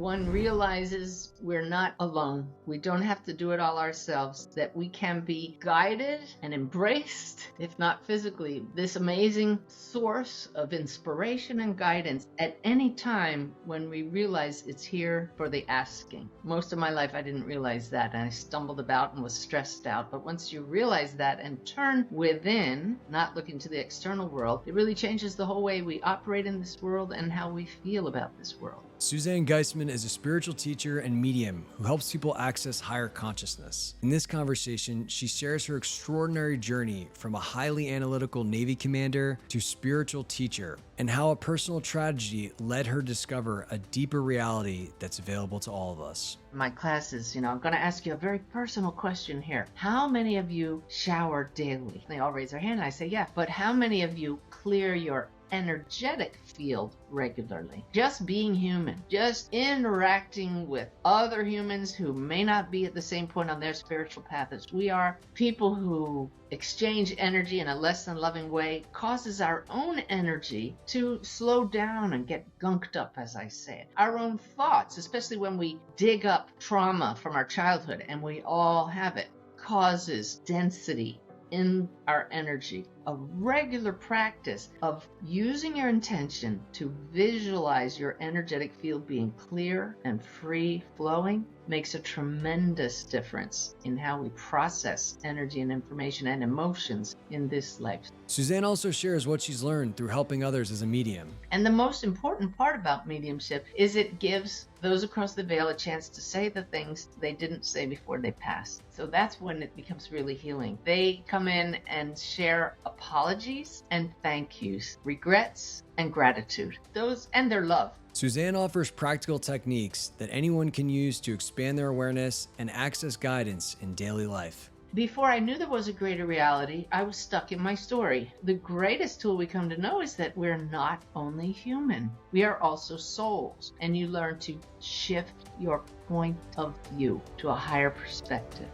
one realizes we're not alone. We don't have to do it all ourselves, that we can be guided and embraced, if not physically, this amazing source of inspiration and guidance at any time when we realize it's here for the asking. Most of my life, I didn't realize that, and I stumbled about and was stressed out. But once you realize that and turn within, not looking to the external world, it really changes the whole way we operate in this world and how we feel about this world. Suzanne Giesemann is a spiritual teacher and medium who helps people access higher consciousness. In this conversation, she shares her extraordinary journey from a highly analytical Navy commander to spiritual teacher, and how a personal tragedy led her to discover a deeper reality that's available to all of us. My classes, I'm going to ask you a very personal question here. How many of you shower daily? They all raise their hand and I say, yeah. But how many of you clear your energetic field regularly? Just being human, just interacting with other humans who may not be at the same point on their spiritual path as we are. People who exchange energy in a less than loving way causes our own energy to slow down and get gunked up, as I say it. Our own thoughts, especially when we dig up trauma from our childhood, and we all have it, causes density in our energy. A regular practice of using your intention to visualize your energetic field being clear and free flowing makes a tremendous difference in how we process energy and information and emotions in this life. Suzanne also shares what she's learned through helping others as a medium. And the most important part about mediumship is it gives those across the veil a chance to say the things they didn't say before they passed. So that's when it becomes really healing. They come in and share apologies and thank yous, regrets and gratitude, those and their love. Suzanne offers practical techniques that anyone can use to expand their awareness and access guidance in daily life. Before I knew there was a greater reality, I was stuck in my story. The greatest tool we come to know is that we're not only human, we are also souls, and you learn to shift your point of view to a higher perspective.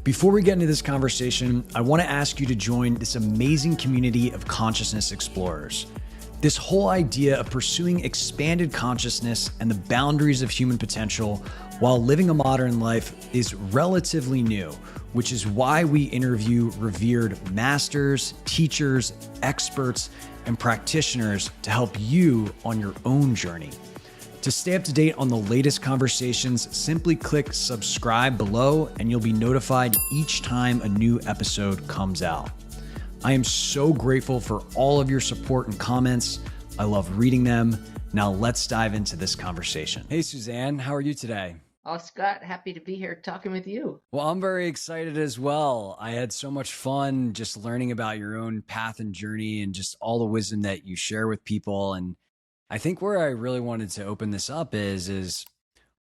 Before we get into this conversation, I want to ask you to join this amazing community of consciousness explorers. This whole idea of pursuing expanded consciousness and the boundaries of human potential while living a modern life is relatively new, which is why we interview revered masters, teachers, experts, and practitioners to help you on your own journey. To stay up to date on the latest conversations, simply click subscribe below and you'll be notified each time a new episode comes out. I am so grateful for all of your support and comments. I love reading them. Now let's dive into this conversation. Hey, Suzanne, how are you today? Oh, Scott, happy to be here talking with you. Well, I'm very excited as well. I had so much fun just learning about your own path and journey and just all the wisdom that you share with people. And I think where I really wanted to open this up is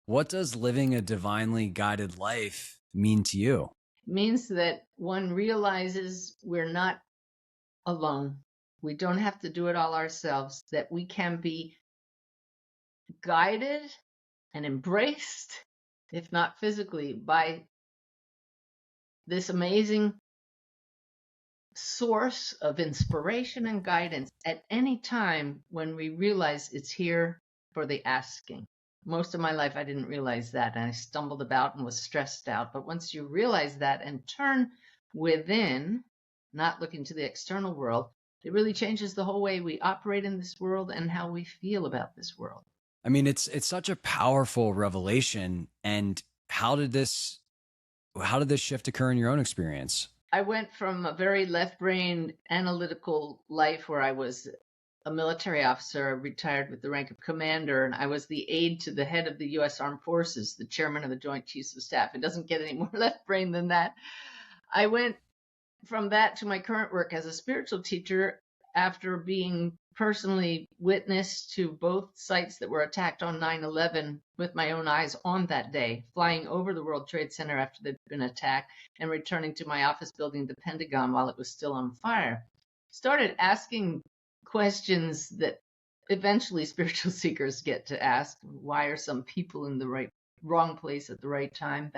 what does living a divinely guided life mean to you? It means that one realizes we're not alone. We don't have to do it all ourselves, that we can be guided and embraced, if not physically, by this amazing source of inspiration and guidance at any time when we realize it's here for the asking. Most of my life, I didn't realize that, and I stumbled about and was stressed out. But once you realize that and turn within, not looking to the external world, it really changes the whole way we operate in this world and how we feel about this world. I mean, it's such a powerful revelation. And how did this shift occur in your own experience? I went from a very left-brained analytical life where I was a military officer, retired with the rank of commander, and I was the aide to the head of the U.S. Armed Forces, the chairman of the Joint Chiefs of Staff. It doesn't get any more left-brained than that. I went from that to my current work as a spiritual teacher after being personally witness to both sites that were attacked on 9/11 with my own eyes on that day, flying over the World Trade Center after they'd been attacked and returning to my office building, the Pentagon, while it was still on fire. Started asking questions that eventually spiritual seekers get to ask. Why are some people in the wrong place at the right time?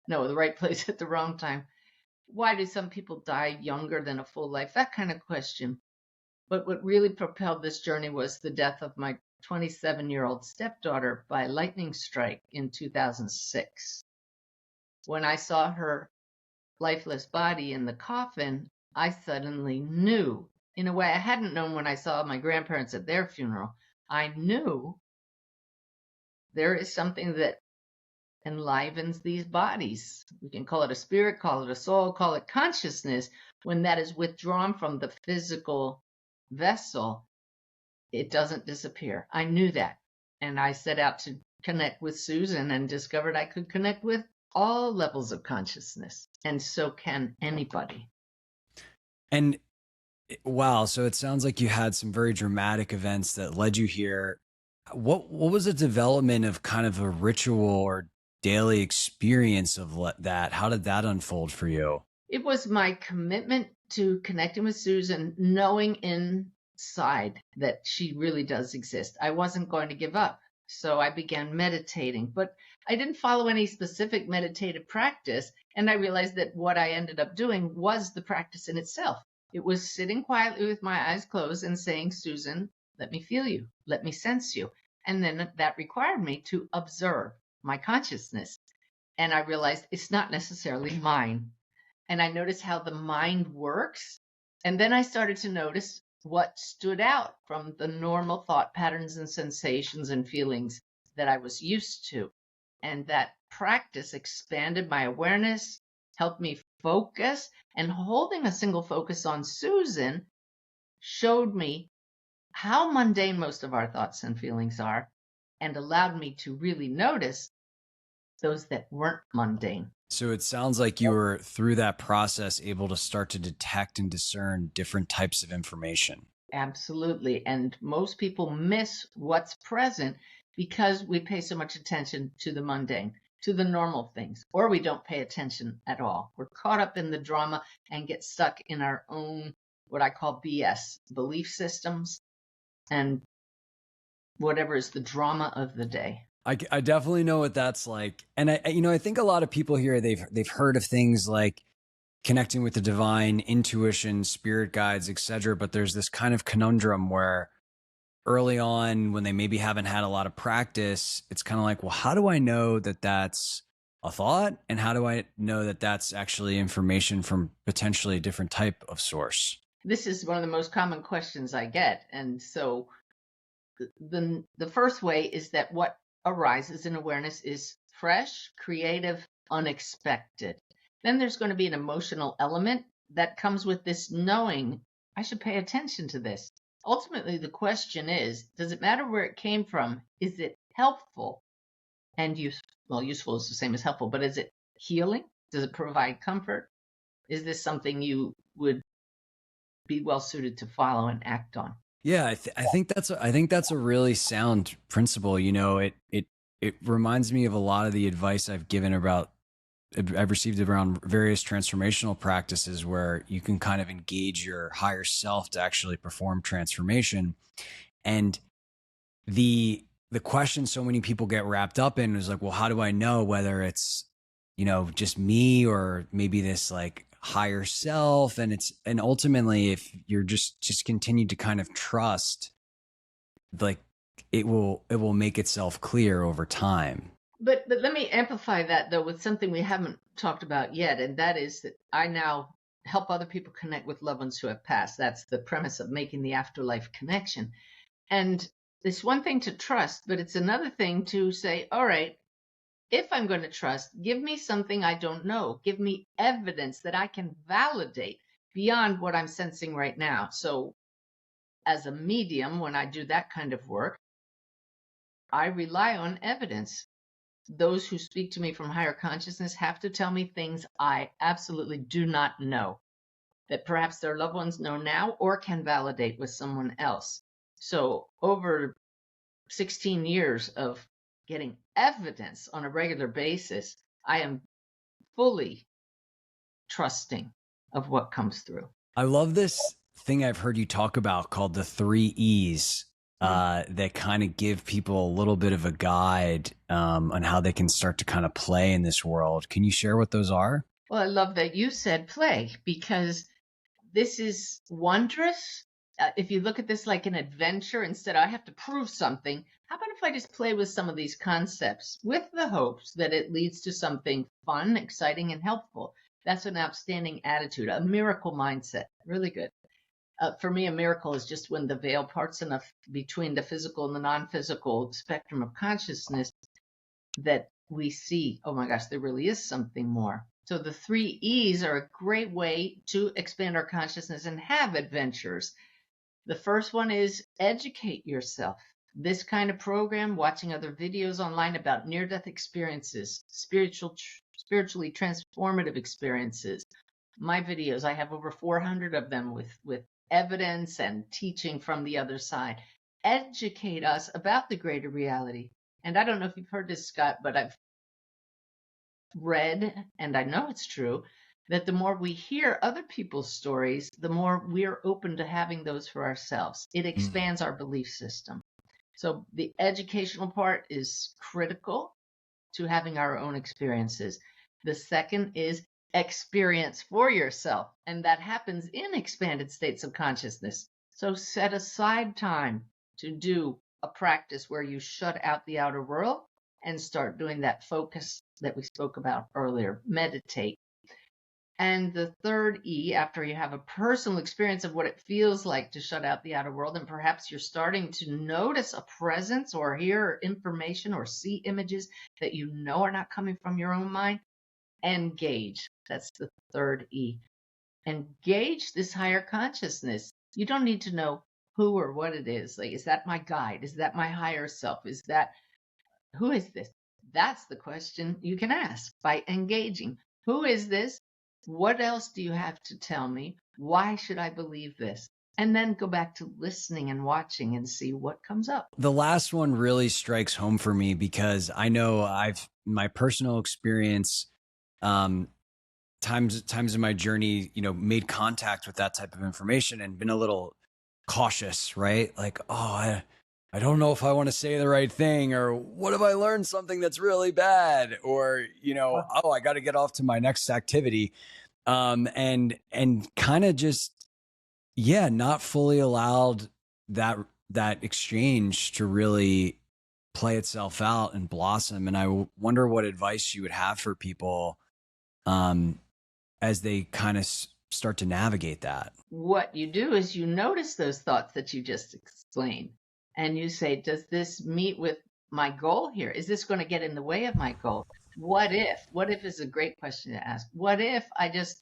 The right place at the wrong time. why do some people die younger than a full life? That kind of question. But what really propelled this journey was the death of my 27-year-old stepdaughter by lightning strike in 2006. When I saw her lifeless body in the coffin, I suddenly knew, in a way I hadn't known when I saw my grandparents at their funeral. I knew there is something that enlivens these bodies. We can call it a spirit, call it a soul, call it consciousness. When that is withdrawn from the physical vessel, it doesn't disappear. I knew that. And I set out to connect with Susan and discovered I could connect with all levels of consciousness. And so can anybody. And wow, so it sounds like you had some very dramatic events that led you here. What was the development of kind of a ritual or daily experience of that? How did that unfold for you? It was my commitment to connecting with Susan, knowing inside that she really does exist. I wasn't going to give up. So I began meditating, but I didn't follow any specific meditative practice. And I realized that what I ended up doing was the practice in itself. It was sitting quietly with my eyes closed and saying, Susan, let me feel you. Let me sense you. And then that required me to observe my consciousness. And I realized it's not necessarily mine. And I noticed how the mind works. And then I started to notice what stood out from the normal thought patterns and sensations and feelings that I was used to. And that practice expanded my awareness, helped me focus, and holding a single focus on Susan showed me how mundane most of our thoughts and feelings are, and allowed me to really notice those that weren't mundane. So it sounds like you were, through that process, able to start to detect and discern different types of information. Absolutely. And most people miss what's present because we pay so much attention to the mundane, to the normal things, or we don't pay attention at all. We're caught up in the drama and get stuck in our own, what I call BS, belief systems, and whatever is the drama of the day. I definitely know what that's like. And I think a lot of people here, they've heard of things like connecting with the divine, intuition, spirit guides, etc. But there's this kind of conundrum where early on, when they maybe haven't had a lot of practice, it's kind of like, well, how do I know that that's a thought? And how do I know that that's actually information from potentially a different type of source? This is one of the most common questions I get. And so the first way is that what arises in awareness is fresh, creative, unexpected. Then there's going to be an emotional element that comes with this knowing, I should pay attention to this. Ultimately, the question is, does it matter where it came from? Is it helpful and useful? Well, useful is the same as helpful, but is it healing? Does it provide comfort? Is this something you would be well suited to follow and act on? Yeah, I think that's a really sound principle. You know, it reminds me of a lot of the advice I've received around various transformational practices where you can kind of engage your higher self to actually perform transformation. And the question so many people get wrapped up in is like, well, how do I know whether it's, just me or maybe this like higher self? And ultimately, if you're just continue to kind of trust, like it will make itself clear over time. But let me amplify that, though, with something we haven't talked about yet, and that is that I now help other people connect with loved ones who have passed. That's the premise of making the afterlife connection. And it's one thing to trust, but it's another thing to say, all right, if I'm going to trust, give me something I don't know. Give me evidence that I can validate beyond what I'm sensing right now. So as a medium, when I do that kind of work, I rely on evidence. Those who speak to me from higher consciousness have to tell me things I absolutely do not know, that perhaps their loved ones know now or can validate with someone else. So over 16 years of getting evidence on a regular basis, I am fully trusting of what comes through. I love this thing I've heard you talk about called the 3 E's. That kind of give people a little bit of a guide on how they can start to kind of play in this world. Can you share what those are? Well, I love that you said play, because this is wondrous. If you look at this like an adventure, instead I have to prove something, how about if I just play with some of these concepts with the hopes that it leads to something fun, exciting, and helpful? That's an outstanding attitude, a miracle mindset. Really good. For me, a miracle is just when the veil parts enough between the physical and the non-physical spectrum of consciousness that we see, oh my gosh, there really is something more. So the 3 E's are a great way to expand our consciousness and have adventures. The first one is educate yourself. This kind of program, watching other videos online about near-death experiences, spiritually transformative experiences. My videos, I have over 400 of them with evidence and teaching from the other side. Educate us about the greater reality. And I don't know if you've heard this, Scott, but I've read, and I know it's true, that the more we hear other people's stories, the more we're open to having those for ourselves. It expands our belief system. So the educational part is critical to having our own experiences. The second is experience for yourself, and that happens in expanded states of consciousness. So set aside time to do a practice where you shut out the outer world and start doing that focus that we spoke about earlier. Meditate. And the third E, after you have a personal experience of what it feels like to shut out the outer world, and perhaps you're starting to notice a presence or hear information or see images that you know are not coming from your own mind, engage. That's the third E. Engage this higher consciousness. You don't need to know who or what it is. Like, is that my guide? Is that my higher self? Who is this? That's the question you can ask by engaging. Who is this? What else do you have to tell me? Why should I believe this? And then go back to listening and watching and see what comes up. The last one really strikes home for me because I know my personal experience, times in my journey, made contact with that type of information and been a little cautious, right? Like, oh, I don't know if I want to say the right thing, or what if I learned something that's really bad, or, oh, I got to get off to my next activity. And kind of just, not fully allowed that exchange to really play itself out and blossom. And I wonder what advice you would have for people, as they kind of start to navigate that. What you do is you notice those thoughts that you just explained, and you say, does this meet with my goal here? Is this going to get in the way of my goal? What if? What if is a great question to ask. What if I just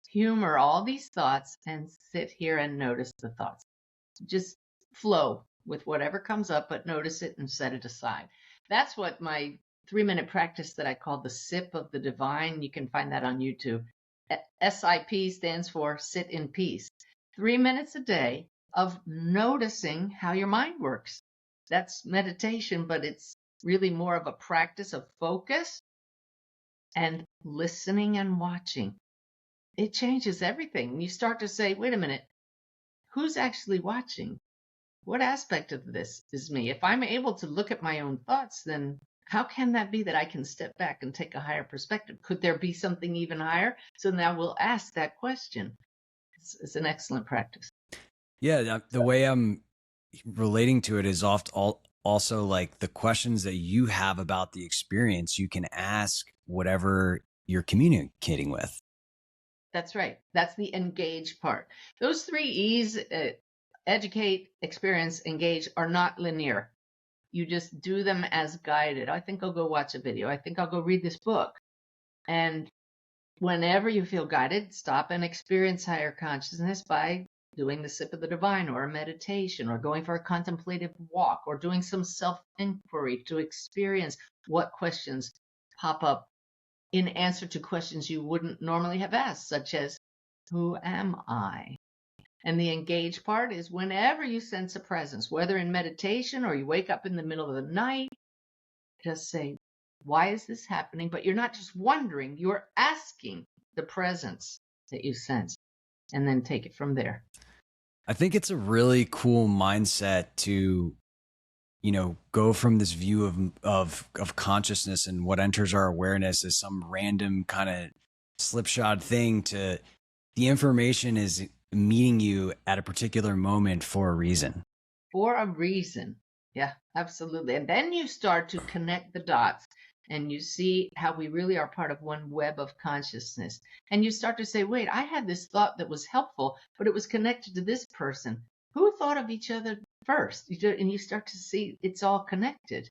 humor all these thoughts and sit here and notice the thoughts? Just flow with whatever comes up, but notice it and set it aside. That's what my 3-minute practice that I call the sip of the divine. You can find that on YouTube. SIP stands for sit in peace. 3 minutes a day of noticing how your mind works. That's meditation, but it's really more of a practice of focus and listening and watching. It changes everything. You start to say, wait a minute, who's actually watching? What aspect of this is me? If I'm able to look at my own thoughts, then how can that be that I can step back and take a higher perspective? Could there be something even higher? So now we'll ask that question. It's an excellent practice. Yeah, the way I'm relating to it is also like the questions that you have about the experience, you can ask whatever you're communicating with. That's right. That's the engage part. Those 3 E's, educate, experience, engage, are not linear. You just do them as guided. I think I'll go watch a video. I think I'll go read this book. And whenever you feel guided, stop and experience higher consciousness by doing the sip of the divine, or a meditation, or going for a contemplative walk, or doing some self-inquiry to experience what questions pop up in answer to questions you wouldn't normally have asked, such as, who am I? And the engage part is whenever you sense a presence, whether in meditation or you wake up in the middle of the night, just say, why is this happening? But you're not just wondering, you're asking the presence that you sense, and then take it from there. I think it's a really cool mindset to, go from this view of consciousness, and what enters our awareness as some random kind of slipshod thing to the information is meeting you at a particular moment for a reason. For a reason. Yeah, absolutely. And then you start to connect the dots and you see how we really are part of one web of consciousness. And you start to say, wait, I had this thought that was helpful, but it was connected to this person. Who thought of each other first? And you start to see it's all connected.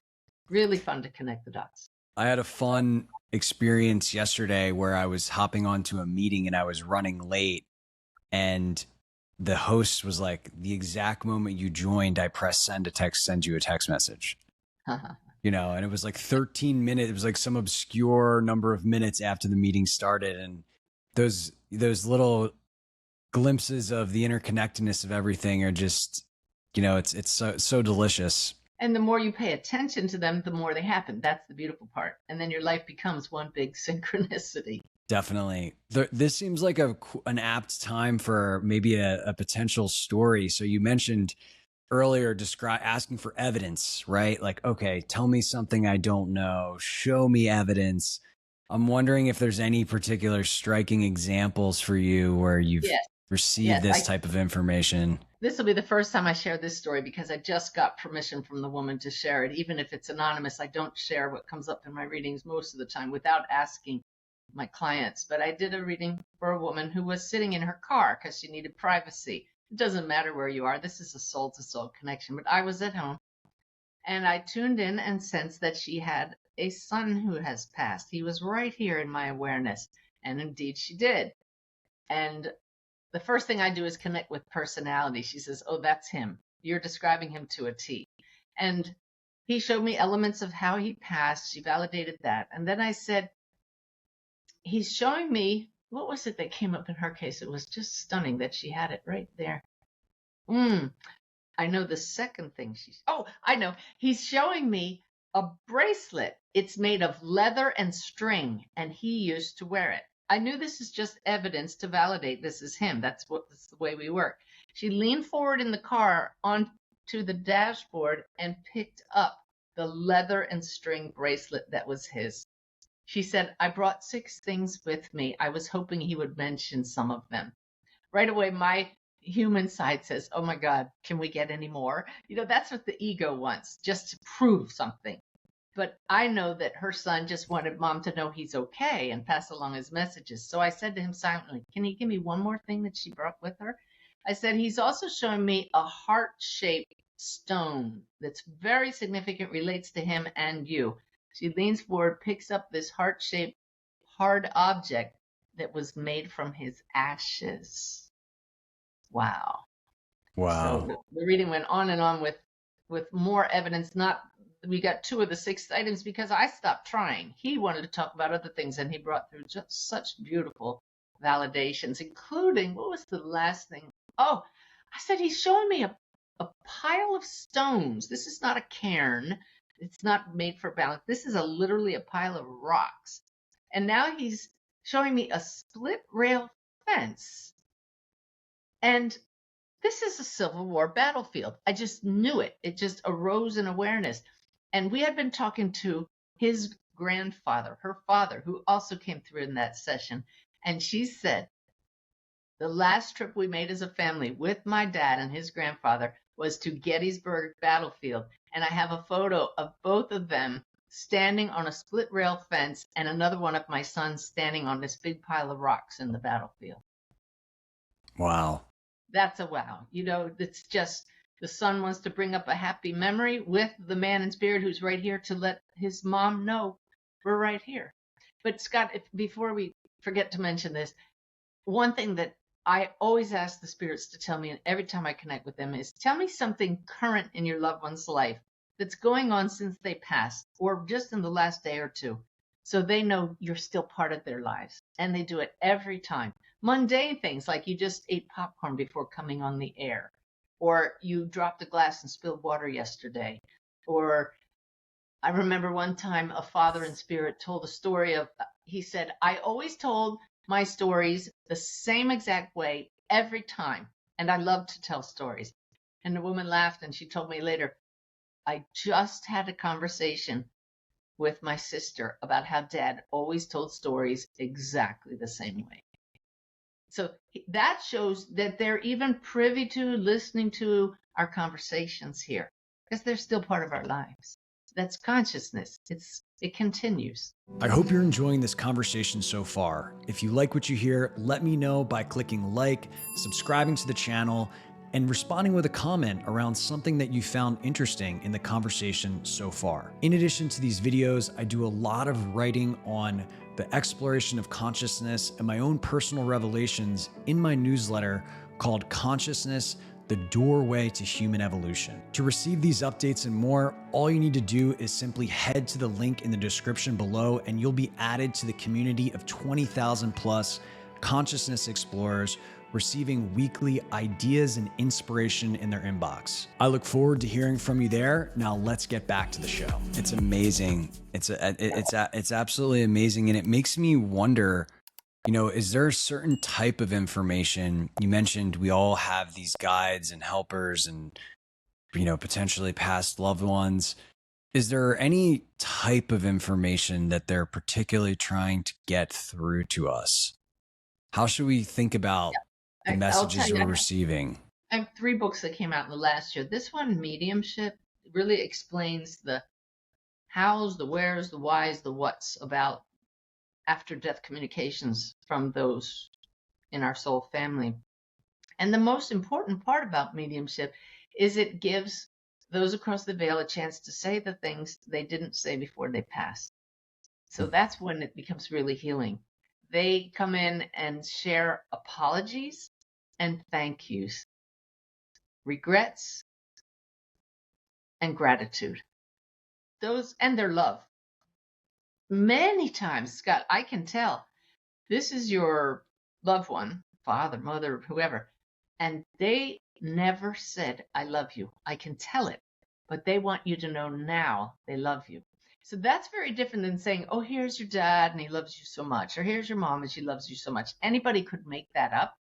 Really fun to connect the dots. I had a fun experience yesterday where I was hopping onto a meeting and I was running late, and the host was like, the exact moment you joined, I pressed send you a text message. And it was like 13 minutes. It was like some obscure number of minutes after the meeting started. And those little glimpses of the interconnectedness of everything are just, it's so delicious. And the more you pay attention to them, the more they happen. That's the beautiful part. And then your life becomes one big synchronicity. Definitely. This seems like an apt time for maybe a potential story. So you mentioned earlier asking for evidence, right? Like, okay, tell me something I don't know. Show me evidence. I'm wondering if there's any particular striking examples for you where you've received this type of information. This will be the first time I share this story because I just got permission from the woman to share it. Even if it's anonymous, I don't share what comes up in my readings most of the time without asking my clients. But I did a reading for a woman who was sitting in her car because she needed privacy. It doesn't matter where you are. This is a soul-to-soul connection. But I was at home and I tuned in and sensed that she had a son who has passed. He was right here in my awareness. And indeed she did. And the first thing I do is connect with personality. She says, oh, that's him. You're describing him to a T. And he showed me elements of how he passed. She validated that. And then I said, he's showing me, what was it that came up in her case? It was just stunning that she had it right there. I know the second thing I know. He's showing me a bracelet. It's made of leather and string, and he used to wear it. I knew this is just evidence to validate this is him. That's the way we work. She leaned forward in the car onto the dashboard and picked up the leather and string bracelet that was his. She said, I brought 6 things with me. I was hoping he would mention some of them. Right away, my human side says, oh my God, can we get any more? That's what the ego wants, just to prove something. But I know that her son just wanted mom to know he's okay and pass along his messages. So I said to him silently, can you give me one more thing that she brought with her? I said, he's also showing me a heart-shaped stone that's very significant, relates to him and you. She leans forward, picks up this heart-shaped hard object that was made from his ashes. Wow. So the reading went on and on with more evidence. We got 2 of the 6 items because I stopped trying. He wanted to talk about other things, and he brought through just such beautiful validations, including, what was the last thing? Oh, I said, he's showing me a pile of stones. This is not a cairn. It's not made for balance. This is literally a pile of rocks. And now he's showing me a split rail fence. And this is a Civil War battlefield. I just knew it. It just arose in awareness. And we had been talking to his grandfather, her father, who also came through in that session. And she said, the last trip we made as a family with my dad and his grandfather was to Gettysburg battlefield. And I have a photo of both of them standing on a split rail fence and another one of my sons standing on this big pile of rocks in the battlefield. Wow. That's a wow. It's just the son wants to bring up a happy memory with the man in spirit who's right here to let his mom know we're right here. But Scott, before we forget to mention this, one thing that I always ask the spirits to tell me, and every time I connect with them, is tell me something current in your loved one's life that's going on since they passed or just in the last day or 2. So they know you're still part of their lives. And they do it every time. Mundane things like you just ate popcorn before coming on the air, or you dropped a glass and spilled water yesterday. Or I remember one time a father in spirit told a story of, he said, I always told my stories the same exact way every time. And I love to tell stories. And the woman laughed and she told me later, I just had a conversation with my sister about how Dad always told stories exactly the same way. So that shows that they're even privy to listening to our conversations here, because they're still part of our lives. That's consciousness. It continues. I hope you're enjoying this conversation so far. If you like what you hear, let me know by clicking like, subscribing to the channel, and responding with a comment around something that you found interesting in the conversation so far. In addition to these videos, I do a lot of writing on the exploration of consciousness and my own personal revelations in my newsletter called Consciousness, the Doorway to Human Evolution. To receive these updates and more, all you need to do is simply head to the link in the description below and you'll be added to the community of 20,000 plus consciousness explorers receiving weekly ideas and inspiration in their inbox. I look forward to hearing from you there. Now let's get back to the show. It's amazing. It's absolutely amazing. And it makes me wonder, is there a certain type of information? You mentioned we all have these guides and helpers and, potentially past loved ones. Is there any type of information that they're particularly trying to get through to us? How should we think about the messages we're receiving? I have 3 books that came out in the last year. This one, Mediumship, really explains the hows, the wheres, the whys, the whats about after-death communications from those in our soul family. And the most important part about mediumship is it gives those across the veil a chance to say the things they didn't say before they passed. So that's when it becomes really healing. They come in and share apologies and thank yous, regrets and gratitude. Those and their love. Many times, Scott, I can tell this is your loved one, father, mother, whoever, and they never said, I love you. I can tell it, but they want you to know now they love you. So that's very different than saying, oh, here's your dad and he loves you so much, or here's your mom and she loves you so much. Anybody could make that up.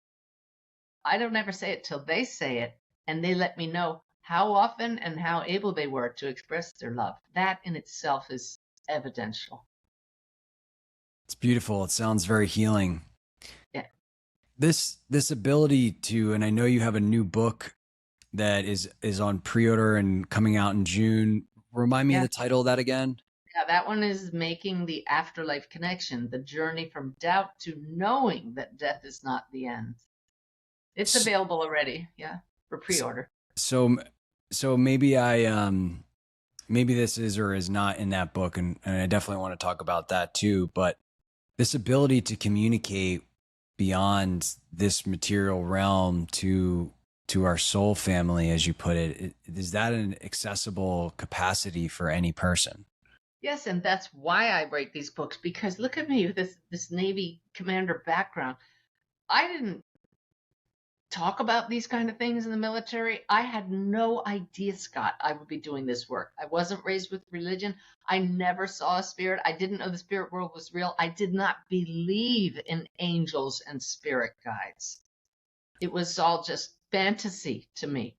I don't ever say it till they say it, and they let me know how often and how able they were to express their love. That in itself is evidential. It's beautiful. It sounds very healing. Yeah. This ability to, and I know you have a new book that is on pre-order and coming out in June. Remind me of the title of that again. Yeah, that one is Making the Afterlife Connection, the journey from doubt to knowing that death is not the end. It's available already, for pre-order. So maybe maybe this is or is not in that book, and I definitely want to talk about that too. But this ability to communicate beyond this material realm to our soul family, as you put it, is that an accessible capacity for any person? Yes, and that's why I write these books, because look at me with this Navy commander background. I didn't talk about these kind of things in the military. I had no idea, Scott, I would be doing this work. I wasn't raised with religion. I never saw a spirit. I didn't know the spirit world was real. I did not believe in angels and spirit guides. It was all just fantasy to me.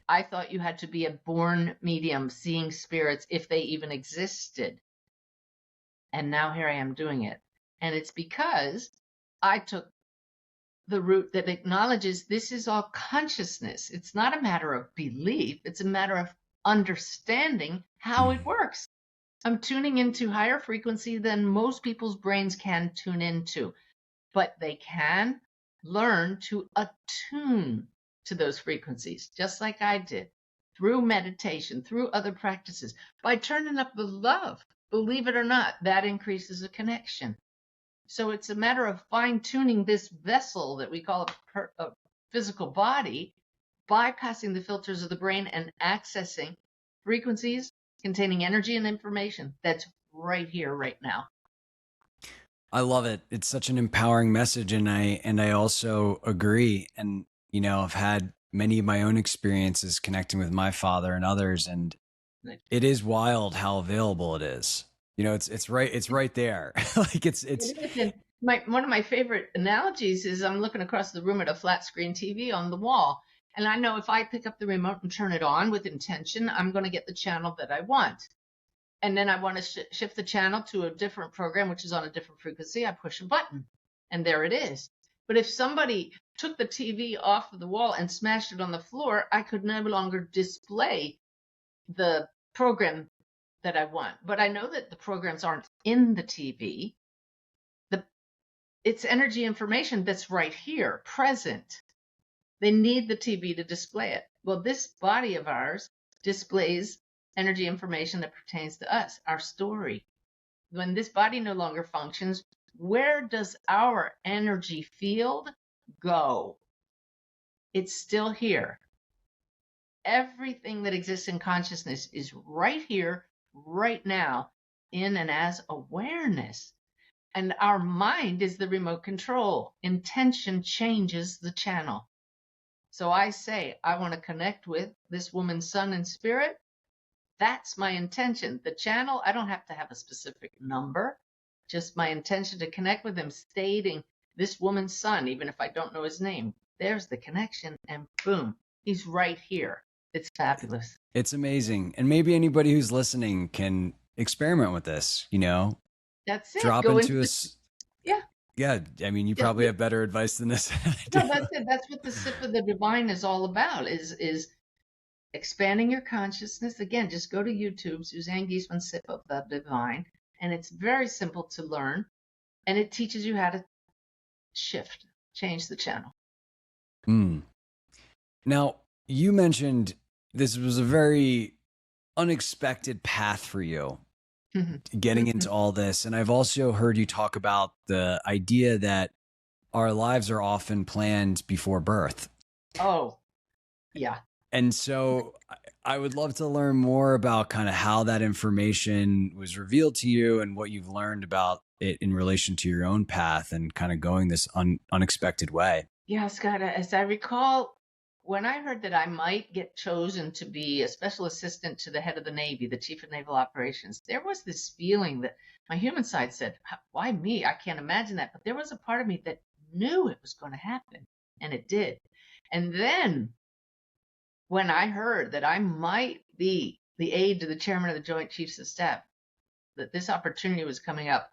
I thought you had to be a born medium seeing spirits if they even existed. And now here I am doing it. And it's because I took the route that acknowledges this is all consciousness. It's not a matter of belief. It's a matter of understanding how it works. I'm tuning into higher frequency than most people's brains can tune into, but they can learn to attune to those frequencies, just like I did, through meditation, through other practices, by turning up the love. Believe it or not, that increases a connection. So it's a matter of fine-tuning this vessel that we call a physical body, bypassing the filters of the brain and accessing frequencies containing energy and information that's right here, right now. I love it. It's such an empowering message, and I also agree. And I've had many of my own experiences connecting with my father and others, and it is wild how available it is. It's right there. Like it's one of my favorite analogies is I'm looking across the room at a flat screen TV on the wall. And I know if I pick up the remote and turn it on with intention, I'm going to get the channel that I want. and then I want to shift the channel to a different program, which is on a different frequency, I push a button and there it is. But if somebody took the TV off of the wall and smashed it on the floor, I could no longer display the program that I want. But I know that the programs aren't in the TV. It's energy information that's right here, present. They need the TV to display it. Well, this body of ours displays energy information that pertains to us, our story. When this body no longer functions, where does our energy field go? It's still here. Everything that exists in consciousness is right here, right now, in and as awareness. And our mind is the remote control. Intention changes the channel. So I say, I want to connect with this woman's son in spirit. That's my intention. The channel, I don't have to have a specific number, just my intention to connect with him, stating this woman's son, even if I don't know his name. There's the connection, and boom, he's right here. It's fabulous. It's amazing. And maybe anybody who's listening can experiment with this, you know? That's it. Drop into a... Yeah. Yeah. I mean, you probably have better advice than this. No, that's it. That's what the sip of the divine is all about, is expanding your consciousness. Again, just go to YouTube, Suzanne Giesemann, Sip of the Divine. And it's very simple to learn. And it teaches you how to shift, change the channel. Now, you mentioned this was a very unexpected path for you. Getting into all this. And I've also heard you talk about the idea that our lives are often planned before birth. Oh, yeah. And so I would love to learn more about kind of how that information was revealed to you and what you've learned about it in relation to your own path and kind of going this unexpected way. Yeah, Scott, as I recall, when I heard that I might get chosen to be a special assistant to the head of the Navy, the chief of naval operations, there was this feeling that my human side said, why me? I can't imagine that. But there was a part of me that knew it was going to happen, and it did. And then when I heard that I might be the aide to the chairman of the Joint Chiefs of Staff, that this opportunity was coming up,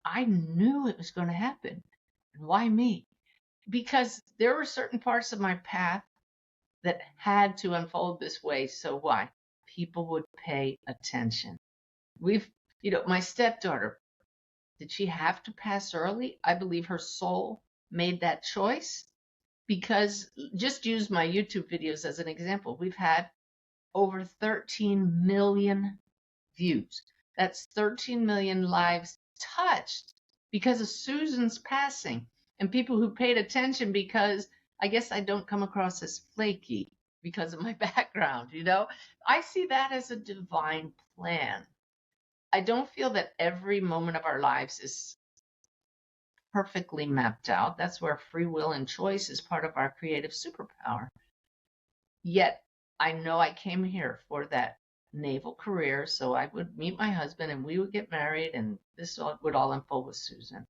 I knew it was going to happen. And why me? Because there were certain parts of my path that had to unfold this way. So why? People would pay attention. My stepdaughter, did she have to pass early? I believe her soul made that choice, because just use my YouTube videos as an example. We've had over 13 million views. That's 13 million lives touched because of Susan's passing. And people who paid attention, because I guess I don't come across as flaky because of my background, I see that as a divine plan. I don't feel that every moment of our lives is perfectly mapped out. That's where free will and choice is part of our creative superpower. Yet I know I came here for that naval career, so I would meet my husband and we would get married, and this would all unfold with Susan.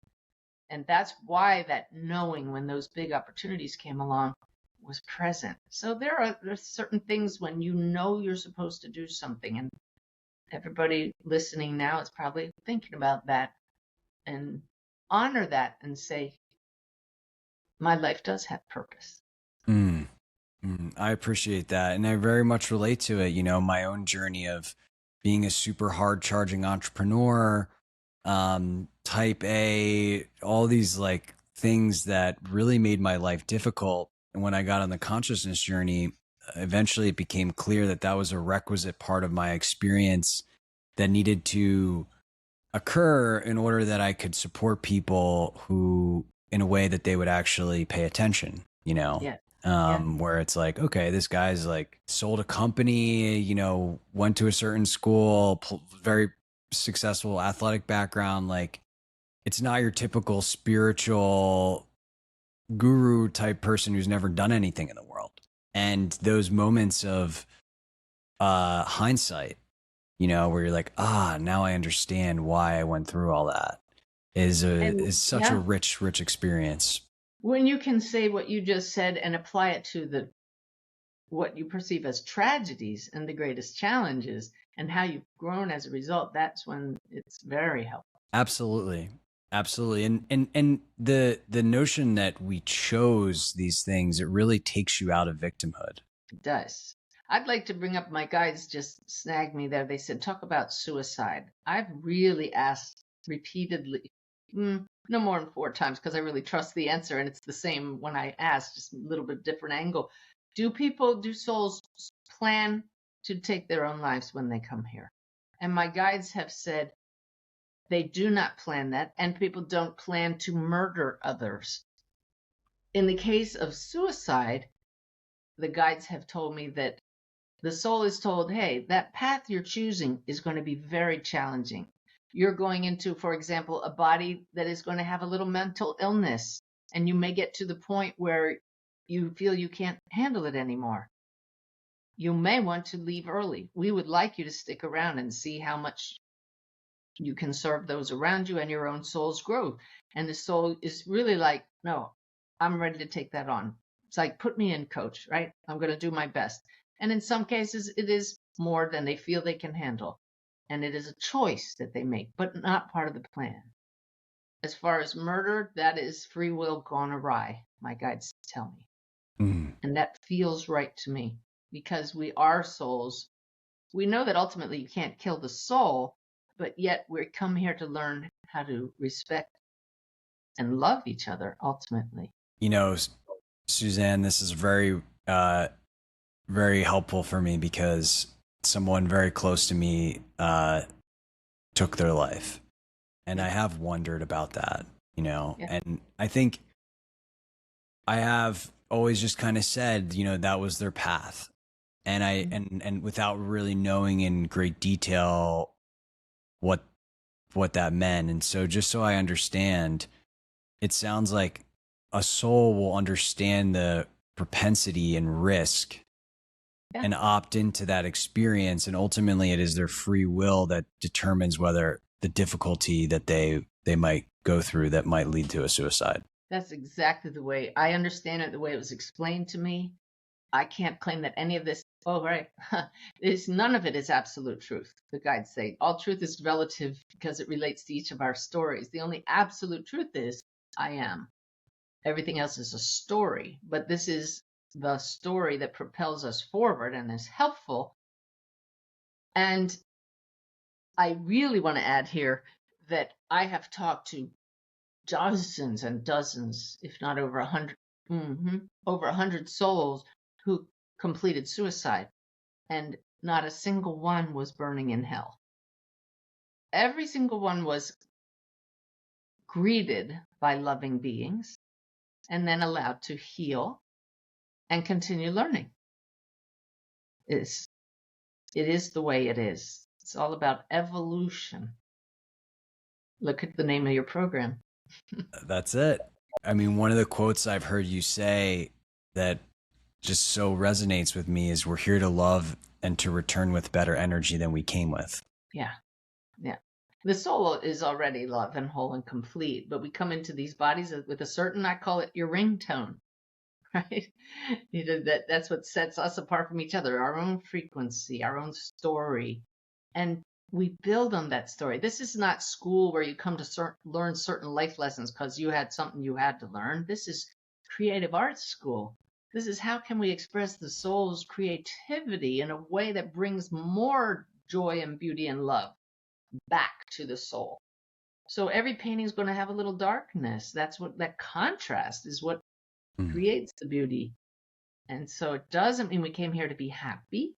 And that's why that knowing when those big opportunities came along was present. So there's certain things when you know you're supposed to do something, and everybody listening now is probably thinking about that, and honor that and say, my life does have purpose. I appreciate that. And I very much relate to it. My own journey of being a super hard charging entrepreneur, type A, all these like things that really made my life difficult. And when I got on the consciousness journey, eventually it became clear that that was a requisite part of my experience that needed to occur in order that I could support people who, in a way that they would actually pay attention, Yeah. Where it's like, okay, this guy's like sold a company, went to a certain school, very successful athletic background. Like, it's not your typical spiritual guru type person who's never done anything in the world. And those moments of hindsight, where you're like, now I understand why I went through all that, is such a rich experience. When you can say what you just said and apply it to what you perceive as tragedies and the greatest challenges and how you've grown as a result, that's when it's very helpful. Absolutely. Absolutely. And the notion that we chose these things, it really takes you out of victimhood. It does. I'd like to bring up, my guides just snagged me there. They said, talk about suicide. I've really asked repeatedly, no more than 4 times, because I really trust the answer, and it's the same when I ask, just a little bit different angle. Do souls plan to take their own lives when they come here? And my guides have said they do not plan that, and people don't plan to murder others. In the case of suicide, the guides have told me that the soul is told, hey, that path you're choosing is going to be very challenging. You're going into, for example, a body that is going to have a little mental illness, and you may get to the point where you feel you can't handle it anymore. You may want to leave early. We would like you to stick around and see how much you can serve those around you and your own soul's growth. And the soul is really like, no, I'm ready to take that on. It's like, put me in, coach, right? I'm going to do my best. And in some cases, it is more than they feel they can handle. And it is a choice that they make, but not part of the plan. As far as murder, that is free will gone awry, my guides tell me. And that feels right to me, because we are souls. We know that ultimately you can't kill the soul, but yet we come here to learn how to respect and love each other ultimately. You know, Suzanne, this is very, very helpful for me, because someone very close to me took their life. And I have wondered about that, you know, and I think I have always just kind of said, you know, that was their path. And and without really knowing in great detail what that meant. And so just so I understand, it sounds like a soul will understand the propensity and risk and opt into that experience. And ultimately it is their free will that determines whether the difficulty that they might go through that might lead to a suicide. That's exactly the way I understand it, the way it was explained to me. I can't claim that any of this, none of it is absolute truth. The guides say all truth is relative because it relates to each of our stories. The only absolute truth is I am. Everything else is a story, but this is the story that propels us forward and is helpful. And I really want to add here that I have talked to dozens and dozens, if not over 100, over 100 souls who completed suicide, and not a single one was burning in hell. Every single one was greeted by loving beings and then allowed to heal and continue learning. It is the way it is. It's all about evolution. Look at the name of your program. That's it. I mean, one of the quotes I've heard you say that just so resonates with me is, we're here to love and to return with better energy than we came with. Yeah. The soul is already love and whole and complete, but we come into these bodies with a certain, I call it your ringtone, right? That's what sets us apart from each other, our own frequency, our own story. And we build on that story. This is not school where you come to learn certain life lessons because you had something you had to learn. This is creative arts school. This is how can we express the soul's creativity in a way that brings more joy and beauty and love back to the soul. So every painting is going to have a little darkness. That's what that contrast is, what creates the beauty. And so it doesn't mean we came here to be happy.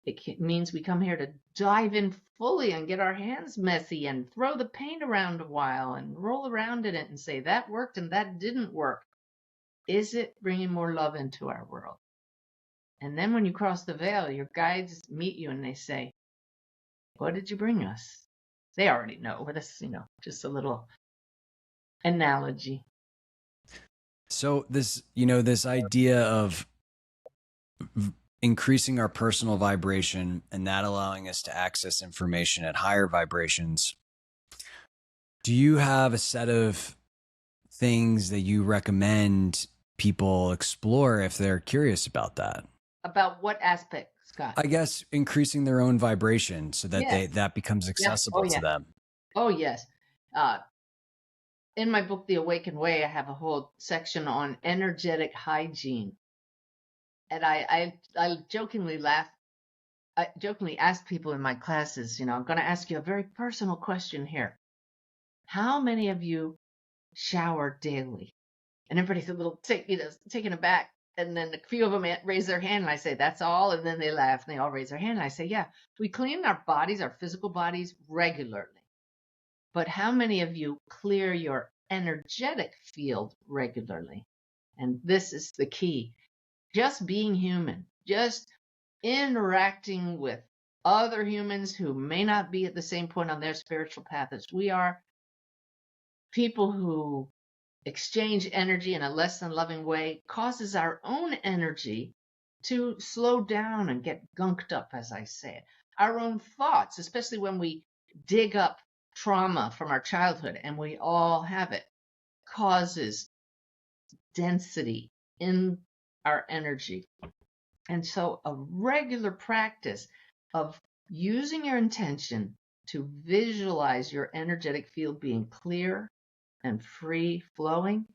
It means we come here to dive in fully and get our hands messy and throw the paint around a while and roll around in it and say that worked and that didn't work. Is it bringing more love into our world? And then when you cross the veil, your guides meet you and they say, what did you bring us? They already know, but it's, just a little analogy. So this idea of increasing our personal vibration and that allowing us to access information at higher vibrations. Do you have a set of things that you recommend people explore if they're curious about that? About what aspect, Scott? I guess increasing their own vibration so that Yes. that becomes Yeah. Oh, accessible to yeah. them. Oh, yes. Uh, in my book, The Awakened Way, I have a whole section on energetic hygiene. And I jokingly laugh. I jokingly ask people in my classes, I'm going to ask you a very personal question here. How many of you shower daily? And everybody's a little taken aback. And then a few of them raise their hand, and I say, that's all. And then they laugh, and they all raise their hand. And I say, yeah, we clean our bodies, our physical bodies, regularly. But how many of you clear your energetic field regularly? And this is the key. Just being human, just interacting with other humans who may not be at the same point on their spiritual path as we are, people who exchange energy in a less than loving way causes our own energy to slow down and get gunked up, as I say it. Our own thoughts, especially when we dig up trauma from our childhood, and we all have it, causes density in our energy. And so a regular practice of using your intention to visualize your energetic field being clear and free flowing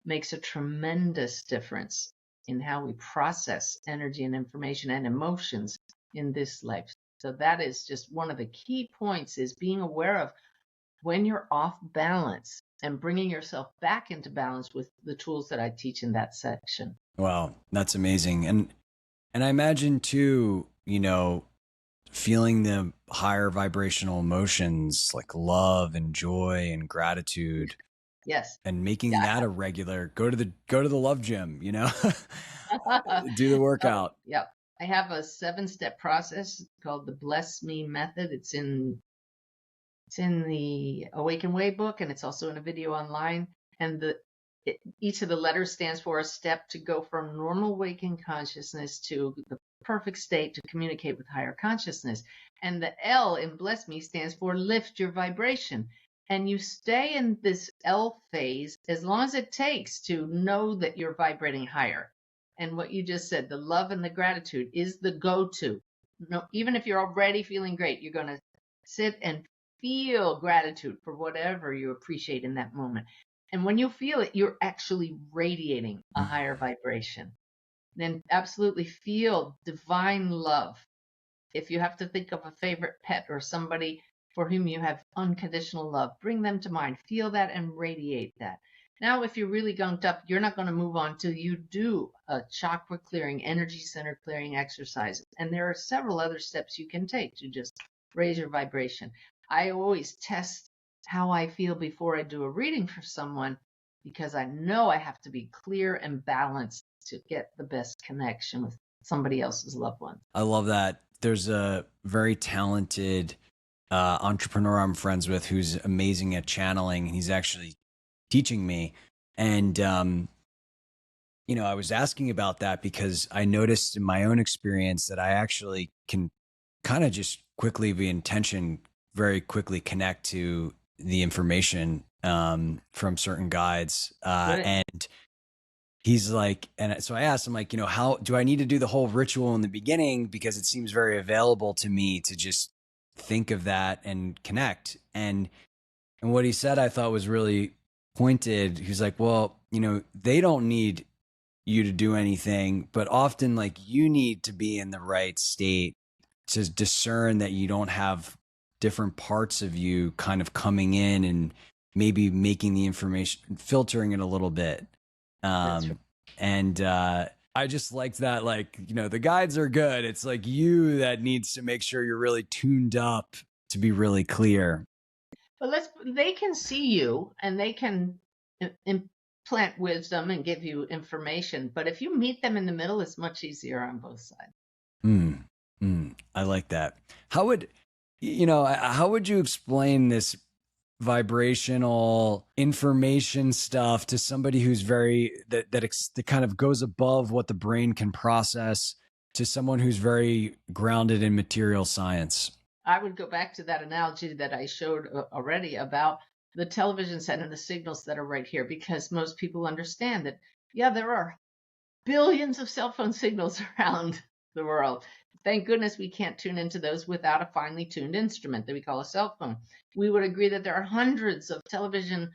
makes a tremendous difference in how we process energy and information and emotions in this life. So that is just one of the key points, is being aware of when you're off balance and bringing yourself back into balance with the tools that I teach in that section. Wow, that's amazing. And I imagine too, feeling the higher vibrational emotions like love and joy and gratitude. Yes. And making Yeah. that a regular, go to the love gym, do the workout. Yep. I have a 7-step process called the Bless Me Method. It's in the Awaken Way book, and it's also in a video online. And each of the letters stands for a step to go from normal waking consciousness to the perfect state to communicate with higher consciousness. And the L in Bless Me stands for lift your vibration. And you stay in this L phase as long as it takes to know that you're vibrating higher. And what you just said, the love and the gratitude is the go-to. Even if you're already feeling great, you're going to sit and feel gratitude for whatever you appreciate in that moment. And when you feel it, you're actually radiating a higher vibration. Then absolutely feel divine love. If you have to think of a favorite pet or somebody for whom you have unconditional love, bring them to mind. Feel that and radiate that. Now, if you're really gunked up, you're not going to move on till you do a chakra clearing, energy center clearing exercise. And there are several other steps you can take to just raise your vibration. I always test how I feel before I do a reading for someone, because I know I have to be clear and balanced to get the best connection with somebody else's loved one. I love that. There's a very talented entrepreneur I'm friends with who's amazing at channeling. He's actually teaching me. And, I was asking about that because I noticed in my own experience that I actually can kind of just quickly be intention, very quickly connect to the information from certain guides. And he's like, and so I asked him, like, how do I need to do the whole ritual in the beginning? Because it seems very available to me to just think of that and connect. And what he said, I thought was really pointed. He's like, well, they don't need you to do anything, but often like you need to be in the right state to discern that you don't have different parts of you kind of coming in and maybe making the information, filtering it a little bit. And I just liked that, like, the guides are good. It's like you that needs to make sure you're really tuned up to be really clear. But they can see you and they can implant wisdom and give you information. But if you meet them in the middle, it's much easier on both sides. I like that. How would you explain this vibrational information stuff to somebody who's that kind of goes above what the brain can process, to someone who's very grounded in material science? I would go back to that analogy that I showed already about the television set and the signals that are right here, because most people understand that, yeah, there are billions of cell phone signals around the world. Thank goodness we can't tune into those without a finely tuned instrument that we call a cell phone. We would agree that there are hundreds of television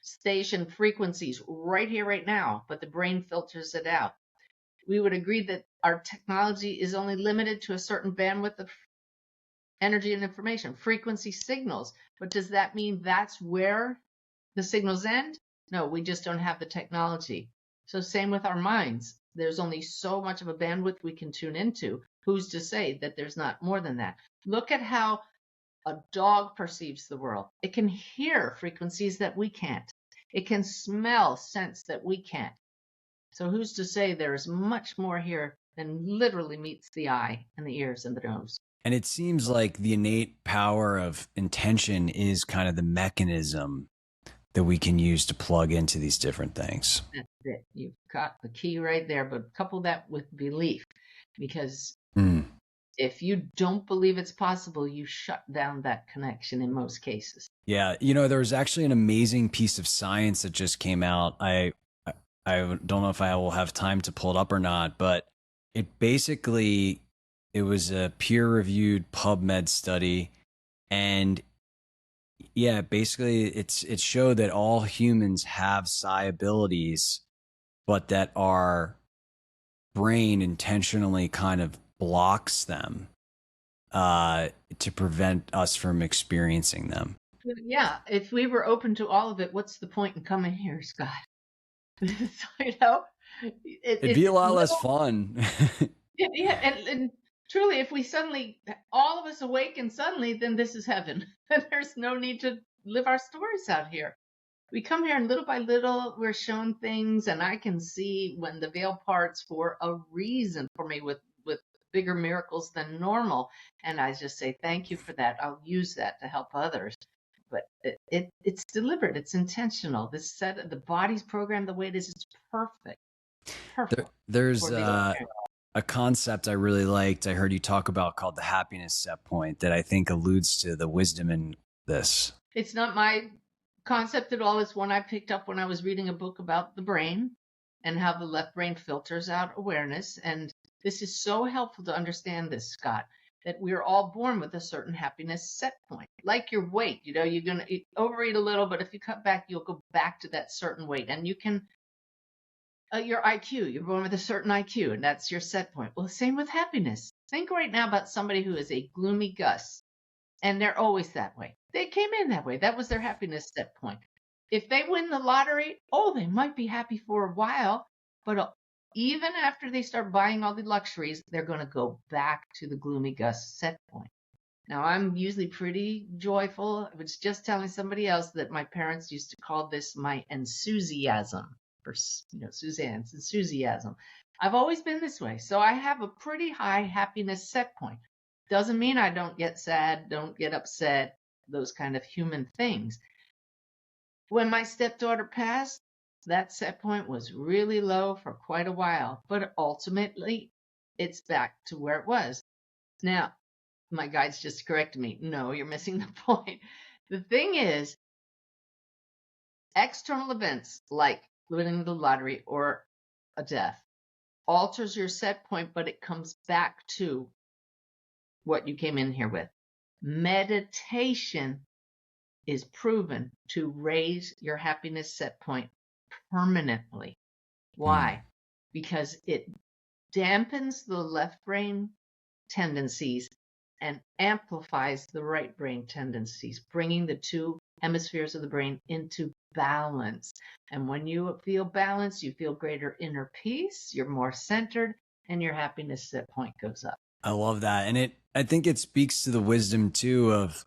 station frequencies right here, right now, but the brain filters it out. We would agree that our technology is only limited to a certain bandwidth of energy and information, frequency signals. But does that mean that's where the signals end? No, we just don't have the technology. So same with our minds. There's only so much of a bandwidth we can tune into. Who's to say that there's not more than that? Look at how a dog perceives the world. It can hear frequencies that we can't. It can smell scents that we can't. So who's to say there is much more here than literally meets the eye and the ears and the nose? And it seems like the innate power of intention is kind of the mechanism that we can use to plug into these different things. That's it. You've got the key right there, but couple that with belief, because if you don't believe it's possible, you shut down that connection in most cases. Yeah. You know, there was actually an amazing piece of science that just came out. I don't know if I will have time to pull it up or not, but it was a peer-reviewed PubMed study, and yeah, basically it showed that all humans have psi abilities, but that our brain intentionally kind of blocks them to prevent us from experiencing them. Yeah, if we were open to all of it, what's the point in coming here, Scott? You know, it'd be a lot less fun. Yeah, and truly, if we suddenly, all of us awaken suddenly, then this is heaven. There's no need to live our stories out here. We come here and little by little, we're shown things, and I can see when the veil parts for a reason for me with bigger miracles than normal. And I just say, thank you for that. I'll use that to help others. But it's deliberate. It's intentional. This set, the body's programmed the way it is. It's perfect. Perfect. There's a concept I really liked. I heard you talk about called the happiness set point that I think alludes to the wisdom in this. It's not my concept at all. It's one I picked up when I was reading a book about the brain and how the left brain filters out awareness. And this is so helpful to understand this, Scott, that we're all born with a certain happiness set point. Like your weight, you know, you're going to overeat a little, but if you cut back, you'll go back to that certain weight. And you can, your IQ, you're born with a certain IQ, and that's your set point. Well, same with happiness. Think right now about somebody who is a gloomy Gus, and they're always that way. They came in that way. That was their happiness set point. If they win the lottery, they might be happy for a while, but even after they start buying all the luxuries, they're going to go back to the gloomy Gus set point. Now, I'm usually pretty joyful. I was just telling somebody else that my parents used to call this my enthusiasm, or, Suzanne's enthusiasm. I've always been this way. So I have a pretty high happiness set point. Doesn't mean I don't get sad, don't get upset, those kind of human things. When my stepdaughter passed, that set point was really low for quite a while, but ultimately it's back to where it was. Now, my guides just corrected me. No, you're missing the point. The thing is, external events like winning the lottery or a death alters your set point, but it comes back to what you came in here with. Meditation is proven to raise your happiness set point permanently. Why? Because it dampens the left brain tendencies and amplifies the right brain tendencies, bringing the two hemispheres of the brain into balance. And when you feel balanced, you feel greater inner peace, you're more centered, and your happiness set point goes up. I love that. And I think it speaks to the wisdom too of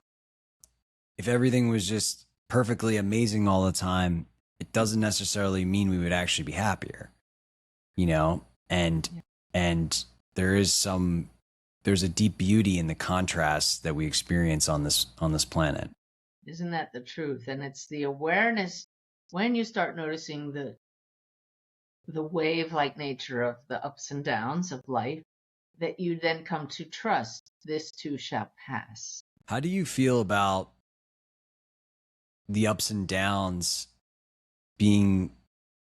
if everything was just perfectly amazing all the time, it doesn't necessarily mean we would actually be happier, you know? And there's a deep beauty in the contrast that we experience on this planet. Isn't that the truth? And it's the awareness when you start noticing the wave-like nature of the ups and downs of life, that you then come to trust this too shall pass. How do you feel about the ups and downs being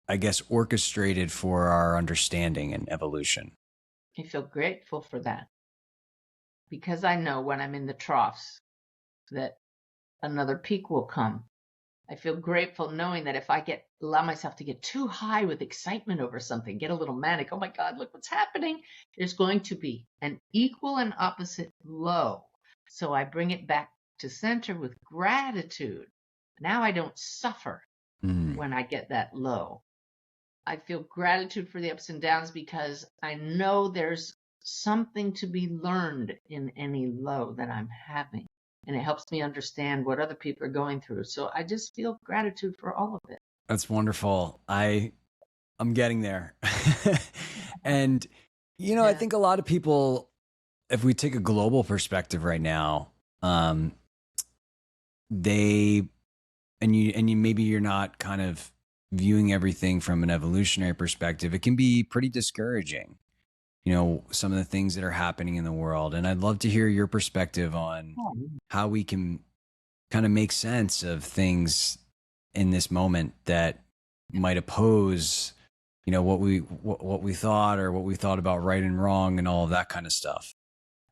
I guess, orchestrated for our understanding and evolution. I feel grateful for that because I know when I'm in the troughs that another peak will come. I feel grateful knowing that if I allow myself to get too high with excitement over something, get a little manic, oh my God, look what's happening, there's going to be an equal and opposite low. So I bring it back to center with gratitude. Now I don't suffer when I get that low. I feel gratitude for the ups and downs because I know there's something to be learned in any low that I'm having. And it helps me understand what other people are going through. So I just feel gratitude for all of it. That's wonderful. I'm getting there. And, I think a lot of people, if we take a global perspective right now, maybe you're not kind of viewing everything from an evolutionary perspective. It can be pretty discouraging, some of the things that are happening in the world. And I'd love to hear your perspective on how we can kind of make sense of things in this moment that might oppose, what we thought or what we thought about right and wrong and all of that kind of stuff.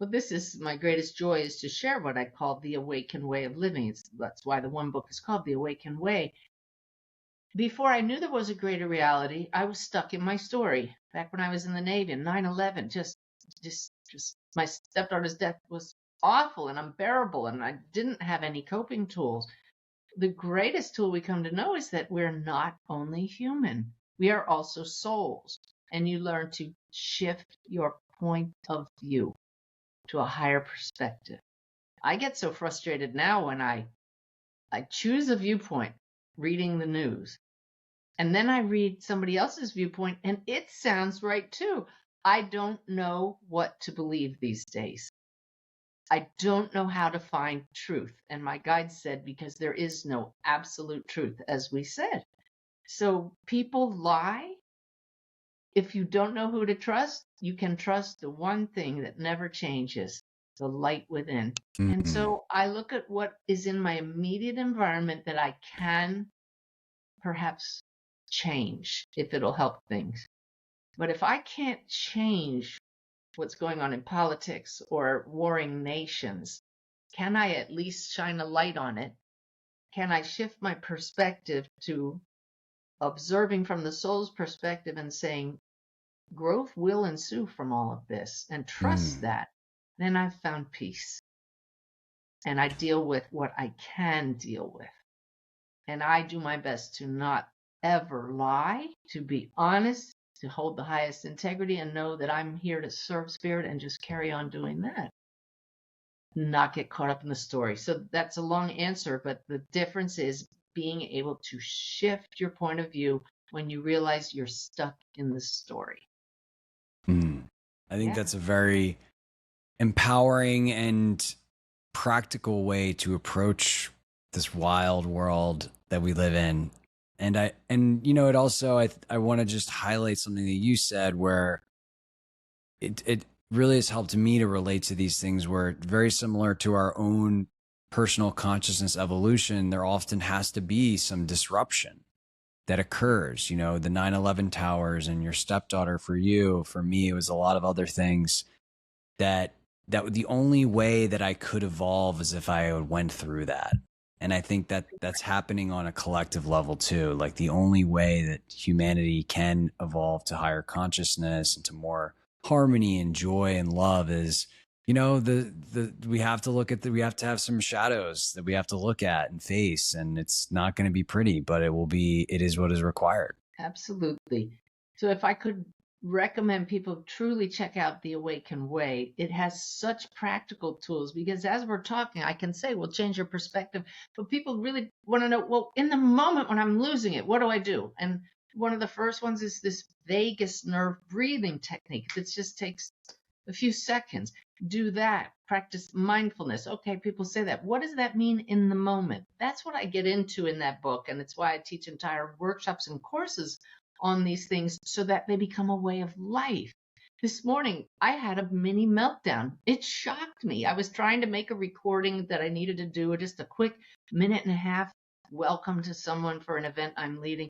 Well, this is my greatest joy, is to share what I call the awakened way of living. That's why the one book is called The Awakened Way. Before I knew there was a greater reality, I was stuck in my story. Back when I was in the Navy in 9/11, just my stepdaughter's death was awful and unbearable, and I didn't have any coping tools. The greatest tool we come to know is that we're not only human, we are also souls. And you learn to shift your point of view to a higher perspective. I get so frustrated now when I choose a viewpoint reading the news, and then I read somebody else's viewpoint and it sounds right too. I don't know what to believe these days. I don't know how to find truth. And my guide said, because there is no absolute truth, as we said. So people lie. If you don't know who to trust, you can trust the one thing that never changes, the light within. Mm-hmm. And so I look at what is in my immediate environment that I can perhaps change if it'll help things. But if I can't change what's going on in politics or warring nations, can I at least shine a light on it? Can I shift my perspective to observing from the soul's perspective and saying, growth will ensue from all of this, and trust that? Then I've found peace. And I deal with what I can deal with. And I do my best to not ever lie, to be honest, to hold the highest integrity, and know that I'm here to serve spirit and just carry on doing that. Not get caught up in the story. So that's a long answer, but the difference is being able to shift your point of view when you realize you're stuck in the story. I think that's a very empowering and practical way to approach this wild world that we live in. And it also, I want to just highlight something that you said where it really has helped me to relate to these things, where very similar to our own personal consciousness evolution, there often has to be some disruption that occurs, the 9/11 towers and your stepdaughter. For you, for me, it was a lot of other things that the only way that I could evolve is if I went through that. And I think that that's happening on a collective level too. Like, the only way that humanity can evolve to higher consciousness and to more harmony and joy and love is, we have to we have to have some shadows that we have to look at and face. And it's not going to be pretty, but it is what is required. Absolutely. So if I could recommend people truly check out The Awakened Way, it has such practical tools, because as we're talking, I can say, well, change your perspective, but people really want to know, well, in the moment when I'm losing it, what do I do? And one of the first ones is this vagus nerve breathing technique that just takes a few seconds. Do that. Practice mindfulness. Okay, people say that. What does that mean in the moment? That's what I get into in that book, and it's why I teach entire workshops and courses on these things, so that they become a way of life. This morning, I had a mini meltdown. It shocked me. I was trying to make a recording that I needed to do, just a quick minute and a half welcome to someone for an event I'm leading.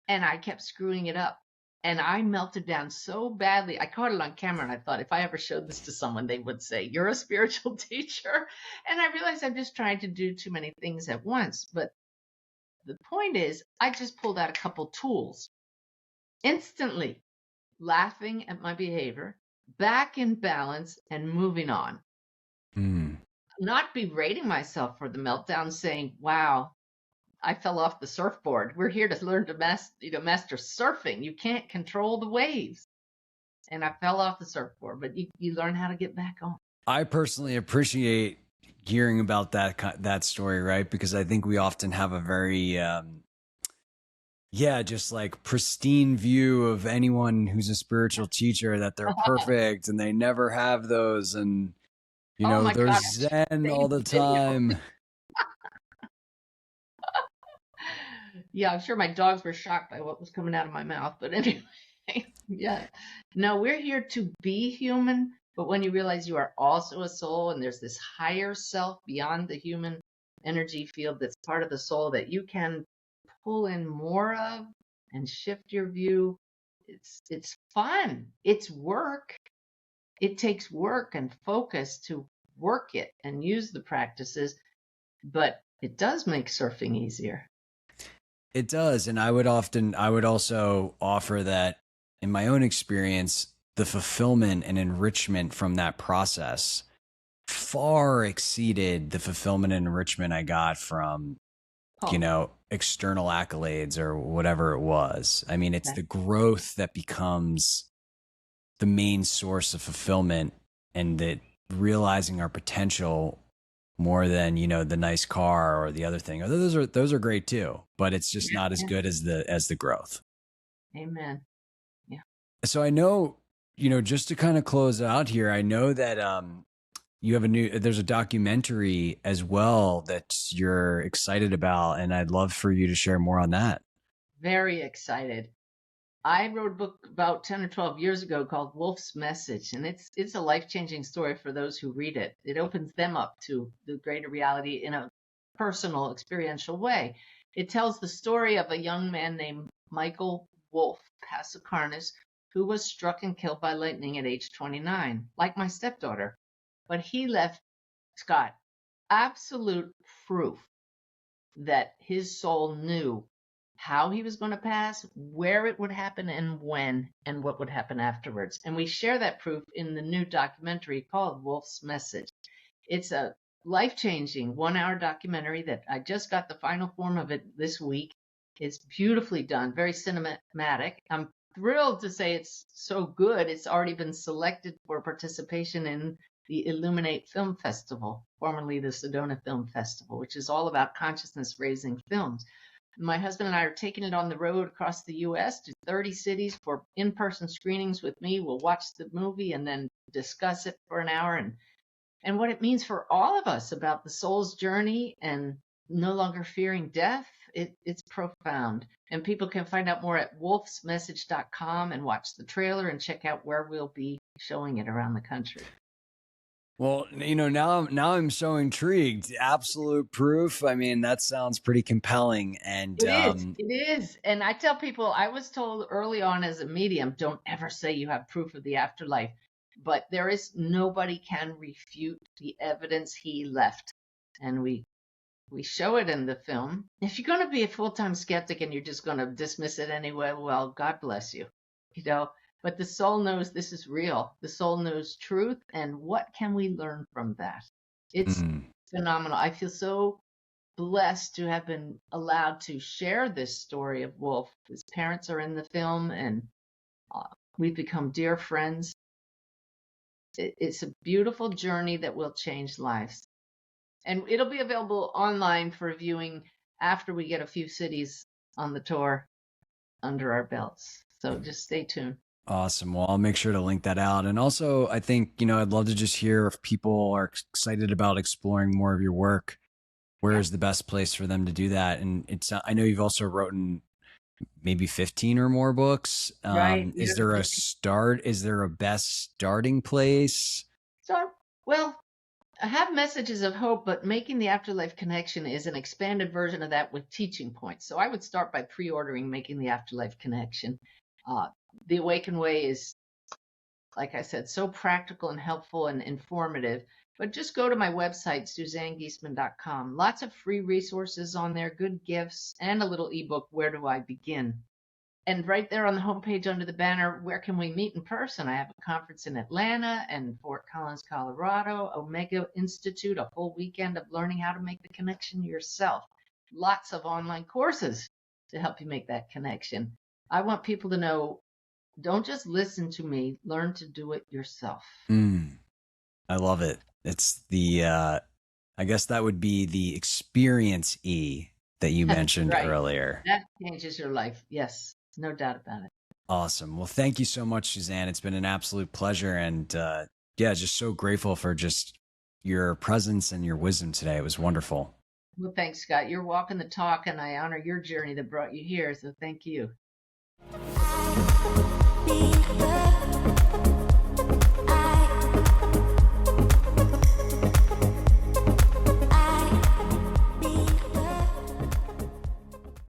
and I kept screwing it up. And I melted down so badly. I caught it on camera, and I thought if I ever showed this to someone, they would say, "You're a spiritual teacher." And I realized I'm just trying to do too many things at once. But the point is, I just pulled out a couple tools instantly, laughing at my behavior, back in balance, and moving on. Not berating myself for the meltdown, saying, "Wow, I fell off the surfboard. We're here to learn to master surfing. You can't control the waves." And I fell off the surfboard, but you learn how to get back on. I personally appreciate hearing about that story, right? Because I think we often have a very, just like pristine view of anyone who's a spiritual teacher, that they're perfect and they never have those. And, they're zen all the time. Yeah, I'm sure my dogs were shocked by what was coming out of my mouth. But anyway, yeah. No, we're here to be human. But when you realize you are also a soul and there's this higher self beyond the human energy field that's part of the soul that you can pull in more of and shift your view, it's fun. It's work. It takes work and focus to work it and use the practices, but it does make surfing easier. It does. And I would also offer that in my own experience, the fulfillment and enrichment from that process far exceeded the fulfillment and enrichment I got from, external accolades or whatever it was. I mean, it's the growth that becomes the main source of fulfillment, and that realizing our potential more than, the nice car or the other thing. Those are great too, but it's just not as good as the growth. Amen. Yeah. So I know, just to kind of close out here, I know that you have there's a documentary as well that you're excited about, and I'd love for you to share more on that. Very excited. I wrote a book about 10 or 12 years ago called Wolf's Message, and it's a life-changing story for those who read it. It opens them up to the greater reality in a personal, experiential way. It tells the story of a young man named Michael Wolf Passacarnis, who was struck and killed by lightning at age 29, like my stepdaughter. But he left, Scott, absolute proof that his soul knew how he was going to pass, where it would happen, and when, and what would happen afterwards. And we share that proof in the new documentary called Wolf's Message. It's a life-changing 1-hour documentary that I just got the final form of it this week. It's beautifully done, very cinematic. I'm thrilled to say it's so good. It's already been selected for participation in the Illuminate Film Festival, formerly the Sedona Film Festival, which is all about consciousness-raising films. My husband and I are taking it on the road across the U.S. to 30 cities for in-person screenings with me. We'll watch the movie and then discuss it for an hour and what it means for all of us about the soul's journey and no longer fearing death. It's profound. And people can find out more at wolfsmessage.com and watch the trailer and check out where we'll be showing it around the country. Well, now I'm so intrigued. Absolute proof. I mean, that sounds pretty compelling. And it is. And I tell people, I was told early on as a medium, don't ever say you have proof of the afterlife. But nobody can refute the evidence he left. And we show it in the film. If you're going to be a full-time skeptic and you're just going to dismiss it anyway, well, God bless you. But the soul knows this is real. The soul knows truth. And what can we learn from that? It's phenomenal. I feel so blessed to have been allowed to share this story of Wolf. His parents are in the film, and we've become dear friends. It's a beautiful journey that will change lives. And it'll be available online for viewing after we get a few cities on the tour under our belts. So just stay tuned. Awesome. Well, I'll make sure to link that out. And also, I think, I'd love to just hear if people are excited about exploring more of your work. Where is the best place for them to do that? And I know you've also written maybe 15 or more books. Right. Is there a best starting place? Well, I have messages of hope, but making the afterlife connection is an expanded version of that with teaching points. So I would start by pre-ordering Making the Afterlife Connection. The Awakened Way is, like I said, so practical and helpful and informative. But just go to my website, SuzanneGiesemann.com. Lots of free resources on there, good gifts, and a little ebook, Where Do I Begin? And right there on the homepage under the banner, where can we meet in person? I have a conference in Atlanta and Fort Collins, Colorado, Omega Institute, a full weekend of learning how to make the connection yourself. Lots of online courses to help you make that connection. I want people to know, don't just listen to me, learn to do it yourself. I love it. It's the, I guess that would be the experience E that you mentioned Right. Earlier. That changes your life. Yes, no doubt about it. Awesome. Well, thank you so much, Suzanne. It's been an absolute pleasure. And yeah, just so grateful for just your presence and your wisdom today. It was wonderful. Well, thanks, Scott. You're walking the talk, and I honor your journey that brought you here. So thank you.